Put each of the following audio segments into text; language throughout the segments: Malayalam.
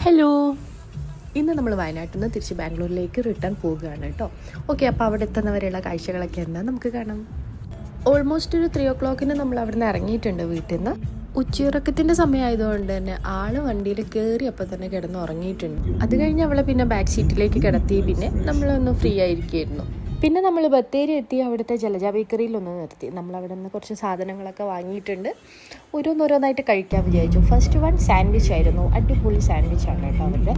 ഹലോ, ഇന്ന് നമ്മൾ വയനാട്ടിൽ നിന്ന് തിരിച്ച് ബാംഗ്ലൂരിലേക്ക് റിട്ടേൺ പോവുകയാണ് കേട്ടോ. ഓക്കെ, അപ്പോൾ അവിടെ എത്തുന്നവരെയുള്ള കാഴ്ചകളൊക്കെ എന്താ നമുക്ക് കാണാം. ഓൾമോസ്റ്റ് ഒരു 3 o'clock നമ്മൾ അവിടെ നിന്ന് ഇറങ്ങിയിട്ടുണ്ട് വീട്ടിൽ നിന്ന്. ഉച്ചയുറക്കത്തിൻ്റെ സമയമായതുകൊണ്ട് തന്നെ ആൾ വണ്ടിയിൽ കയറിയപ്പോൾ തന്നെ കിടന്ന് ഉറങ്ങിയിട്ടുണ്ട്. അത് കഴിഞ്ഞ് അവളെ പിന്നെ ബാക്ക് സീറ്റിലേക്ക് കിടത്തി. പിന്നെ നമ്മളൊന്ന് ഫ്രീ ആയിരിക്കുമായിരുന്നു. പിന്നെ നമ്മൾ ബത്തേരി എത്തി അവിടുത്തെ ജലജ ബേക്കറിയിലൊന്ന് നിർത്തി. നമ്മളവിടെ നിന്ന് കുറച്ച് സാധനങ്ങളൊക്കെ വാങ്ങിയിട്ടുണ്ട്. ഓരോന്നോരോന്നായിട്ട് കഴിക്കാൻ വിചാരിച്ചു. ഫസ്റ്റ് വൺ സാൻഡ്വിച്ച് ആയിരുന്നു. അടിപൊളി സാൻഡ്വിച്ചാണ് കേട്ടോ അവരുടെ.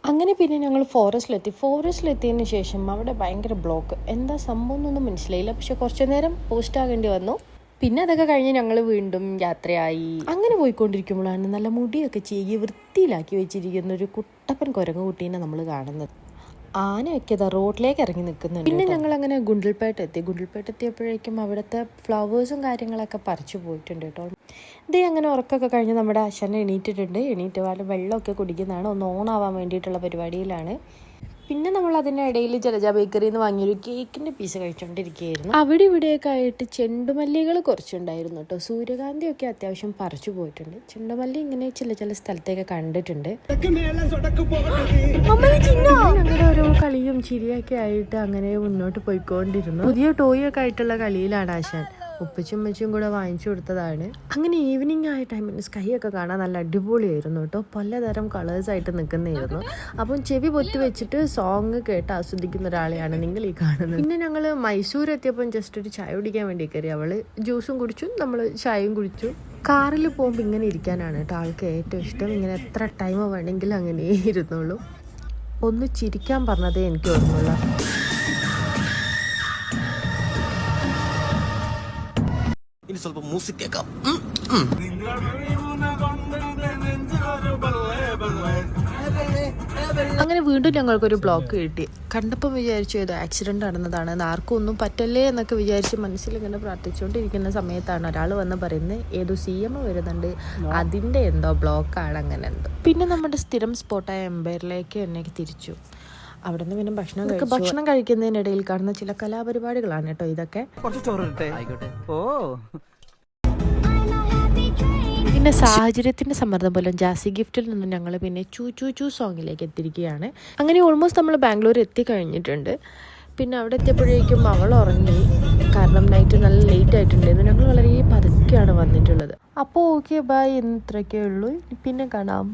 അങ്ങനെ പിന്നെ ഞങ്ങൾ ഫോറസ്റ്റിലെത്തിയതിന് ശേഷം അവിടെ ഭയങ്കര ബ്ലോക്ക്. എന്താ സംഭവം എന്നൊന്നും മനസ്സിലായില്ല. പക്ഷെ കുറച്ചു നേരം പോസ്റ്റ് ആകേണ്ടി വന്നു. പിന്നെ അതൊക്കെ കഴിഞ്ഞ് ഞങ്ങൾ വീണ്ടും യാത്രയായി. അങ്ങനെ പോയിക്കൊണ്ടിരിക്കുമ്പോഴാണ് നല്ല മുടിയൊക്കെ ചീകി വൃത്തിയിലാക്കി വെച്ചിരിക്കുന്ന ഒരു കുട്ടപ്പൻ കുരങ്ങ് കുട്ടീനെ നമ്മൾ കാണുന്നത്. ആനയൊക്കെ ഇതാ റോഡിലേക്ക് ഇറങ്ങി നിൽക്കുന്നുണ്ട്. പിന്നെ ഞങ്ങൾ അങ്ങനെ ഗുണ്ടൽപേട്ട് എത്തിയപ്പോഴേക്കും അവിടുത്തെ ഫ്ലവേഴ്സും കാര്യങ്ങളൊക്കെ പറിച്ചു പോയിട്ടുണ്ട് കേട്ടോ. ഇതേ അങ്ങനെ ഉറക്കമൊക്കെ കഴിഞ്ഞ് നമ്മുടെ അശ്വനെ എണീറ്റ് വെള്ളമൊക്കെ കുടിക്കുന്നതാണ്. ഒന്ന് ഓണാവാൻ വേണ്ടിയിട്ടുള്ള പരിപാടിയിലാണ്. പിന്നെ നമ്മൾ അതിനിടയിൽ ജലജ ബേക്കറിയിൽ നിന്ന് വാങ്ങിയൊരു കേക്കിൻ്റെ പീസ് കഴിച്ചുകൊണ്ടിരിക്കുകയായിരുന്നു. അവിടെ ഇവിടെയൊക്കെ ആയിട്ട് ചെണ്ടുമല്ലികൾ കുറച്ചുണ്ടായിരുന്നു കേട്ടോ. സൂര്യകാന്തിയൊക്കെ അത്യാവശ്യം പറിച്ചു പോയിട്ടുണ്ട്. ചെണ്ടുമല്ലി ഇങ്ങനെ ചില സ്ഥലത്തേക്ക് കണ്ടിട്ടുണ്ട്. അങ്ങനെ ഓരോ കളിയും ചിരിയൊക്കെ ആയിട്ട് അങ്ങനെ മുന്നോട്ട് പോയിക്കൊണ്ടിരുന്നു. പുതിയ ടോയൊക്കെ ആയിട്ടുള്ള കളിയിലാണ് ആശാൻ. ഉപ്പച്ചും കൂടെ വാങ്ങിച്ചു കൊടുത്തതാണ്. അങ്ങനെ ഈവനിങ് ആയ ടൈമിൽ സ്കൈ ഒക്കെ കാണാൻ നല്ല അടിപൊളിയായിരുന്നു കേട്ടോ. പലതരം കളേഴ്സായിട്ട് നിൽക്കുന്നതായിരുന്നു. അപ്പം ചെവി പൊത്തി വെച്ചിട്ട് സോങ് കേട്ട് ആസ്വദിക്കുന്ന ഒരാളെയാണ് നിങ്ങൾ ഈ കാണുന്നത്. പിന്നെ ഞങ്ങൾ മൈസൂർ എത്തിയപ്പം ജസ്റ്റ് ഒരു ചായ കുടിക്കാൻ വേണ്ടി കയറി. അവൾ ജ്യൂസും കുടിച്ചു, നമ്മൾ ചായയും കുടിച്ചു. കാറിൽ പോകുമ്പോൾ ഇങ്ങനെ ഇരിക്കാനാണ് കേട്ടോ ആൾക്ക് ഏറ്റവും ഇഷ്ടം. ഇങ്ങനെ എത്ര ടൈം വേണമെങ്കിലും അങ്ങനെ ഇരുന്നുള്ളൂ. ഒന്ന് ചിരിക്കാൻ പറഞ്ഞതേ എനിക്ക് ഓർമ്മയുള്ളൂ. ഇനി ಸ್ವಲ್ಪ മ്യൂസിക് കേൾക്കാം. അങ്ങനെ വീണ്ടും ഞങ്ങൾക്കൊരു ബ്ലോക്ക് കിട്ടി. കണ്ടപ്പം വിചാരിച്ചു ഏതോ ആക്സിഡന്റ് നടന്നതാണ്, ആർക്കും ഒന്നും പറ്റല്ലേ എന്നൊക്കെ വിചാരിച്ച് മനസ്സിലിങ്ങനെ പ്രാർത്ഥിച്ചുകൊണ്ടിരിക്കുന്ന സമയത്താണ് ഒരാൾ വന്ന് പറയുന്നത് ഏതോ CM വരുന്നുണ്ട്, അതിൻ്റെ എന്തോ ബ്ലോക്കാണ്, അങ്ങനെ എന്തോ. പിന്നെ നമ്മുടെ സ്ഥിരം സ്പോട്ടായ എംപയറിലേക്ക് എന്നെ തിരിച്ചു. അവിടെ നിന്ന് പിന്നെ ഭക്ഷണം കഴിക്കുന്നതിനിടയിൽ കാണുന്ന ചില കലാപരിപാടികളാണ് കേട്ടോ ഇതൊക്കെ. പിന്നെ സാഹചര്യത്തിൻ്റെ സമ്മർദ്ദം പോലും ജാസി ഗിഫ്റ്റിൽ നിന്നും ഞങ്ങൾ പിന്നെ ചൂ സോങ്ങിലേക്ക് എത്തിയിരിക്കുകയാണ്. അങ്ങനെ ഓൾമോസ്റ്റ് നമ്മൾ ബാംഗ്ലൂർ എത്തിക്കഴിഞ്ഞിട്ടുണ്ട്. പിന്നെ അവിടെ എത്തിയപ്പോഴേക്കും അവൾ ഉറങ്ങി. കാരണം നൈറ്റ് നല്ല ലേറ്റ് ആയിട്ടുണ്ടായിരുന്നു. ഞങ്ങൾ വളരെ പതുക്കെയാണ് വന്നിട്ടുള്ളത്. അപ്പോൾ ഓക്കെ ബൈ, ഇത്രയൊക്കെ ഉള്ളൂ. പിന്നെ കാണാം.